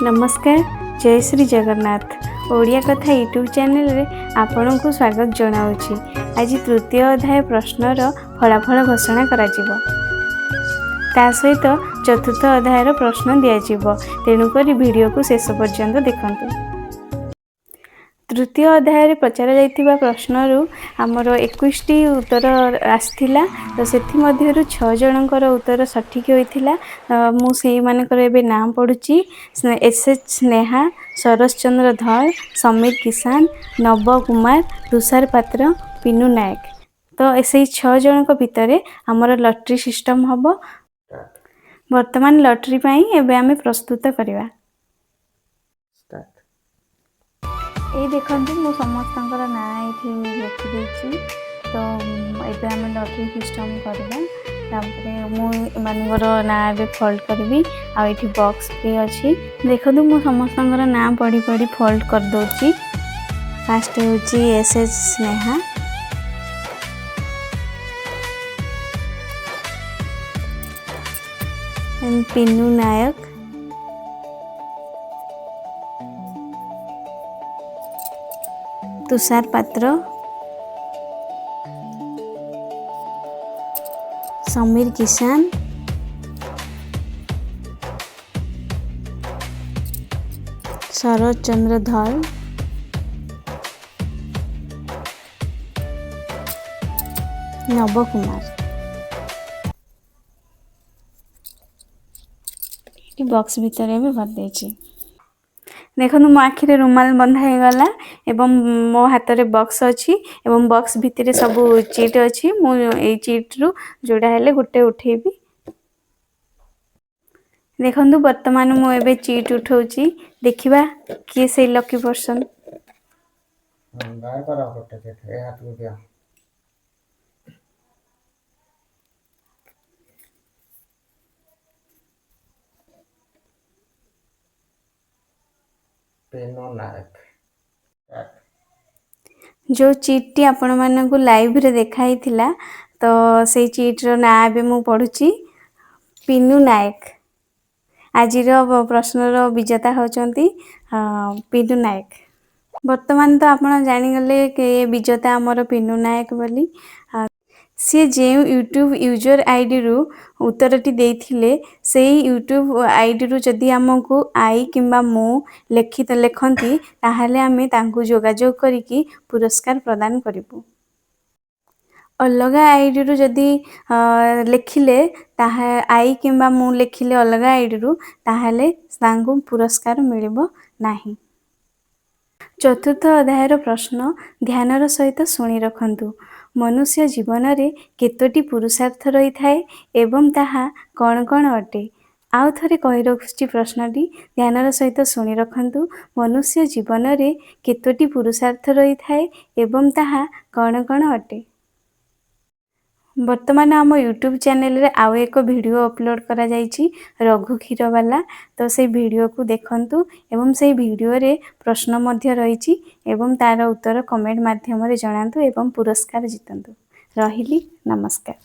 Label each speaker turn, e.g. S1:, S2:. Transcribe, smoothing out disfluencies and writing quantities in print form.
S1: नमस्कार। जय श्री जगन्नाथ। ओडिया कथा यूट्यूब चैनल रे आपन को स्वागत जनाऊँगी। आज तृतीय अध्याय प्रश्नर फलाफल घोषणा करा जिवो। ता सहित चतुर्थ अध्यायर प्रश्न दिया तेणुक वीडियो को शेष पर्यंत देखंतु। तृतीय अध्याय पचर जाइतिबा प्रश्नरू आमर 21 टी उत्तर आसथिला। तो सेथि मध्यरु 6 जनकर उत्तर सठिक होइथिला। मु सेई मानकर एबे नाम पढुची। एसएच स्नेहा, सरस चंद्र धर, समीर किसान, नव कुमार, तुषार पात्र, पिनू नायक। तो एसे 6 जनक भितरे आमर लॉटरी सिस्टम हबो। वर्तमान लॉटरी पई एबे आमे प्रस्तुत करिवा। ये देखो मु समस्तंकर ना ये लिखिदे। तो ये आम लॉटरी सिस्टम करवा मुझर ना ए फोल्ड करी। आठी बॉक्स भी अच्छी देखो मु समस्तंकर ना पढ़ी पढ़ी फोल्ड कर दूची। फास्ट हूँ एसएच स्नेहा, पिनू नायक, तुषार पात्र, समीर किसान, शरद चंद्र धर, नव कुमार। बॉक्स भितर भी भर देछि। देखो मो आखिरे रुमाल बंधा हो गला एवं मो हाथ रे बॉक्स अच्छी एवं बॉक्स भितर सब चीट अच्छी। मु ए चीट रु जोड़ा हेले गुटे उठेबी। देखंतु वर्तमान मु एबे चीट उठौची। देखिबा किए से लकी पर्सन।
S2: बाय करा फटे के ए हाथ को दिया। पिनू नायक।
S1: जो चीट टी आपण मानकु लाइव रे देखाई थिला। तो से चीट रो ना बे मु पढुची पिनू नायक। आजिर प्रश्नर विजेता होचंती पिनू नायक। वर्तमान तो आपण जानिगले के विजेता आमर पिनू नायक बोली। सी जे यूट्यूब यूजर आईडी रु उत्तरटी देथिले से यूट्यूब आईडी रु जदि हमकु आई किंबा मु लेखंती ताहाले आमे तांकु जोगाजोग करिकी पुरस्कार प्रदान करिबु। अलगा आईडी रु जदि लेखिले ताहा आई किंबा मु लेखिले अलगा आईडी रु ताहाले तांकु पुरस्कार मिलिबो नाही। चतुर्थ अध्यायर प्रश्न ध्यानर सहित शुणी रखंतु। मनुष्य जीवन रे केतोटी पुरुषार्थ रही थाए एवं ताहा कौन कौन अटे। आउ थरे कहि रखुची प्रश्नटी ध्यानर सहित शुणी रखंतु। मनुष्य जीवन रे केतोटी पुरुषार्थ रही थाए एवं ताहा कौन कौन अटे। वर्तमान आम यूट्यूब चैनल रे आउ एक वीडियो अपलोड करा जाइछि रघु क्षीर वाला। तो से वीडियो को देखंतु एवं से वीडियो रे प्रश्न मध्य रहिछि एवं तार उत्तर कमेंट माध्यम रे जणांतु एवं पुरस्कार जितंतु। रहिली नमस्कार।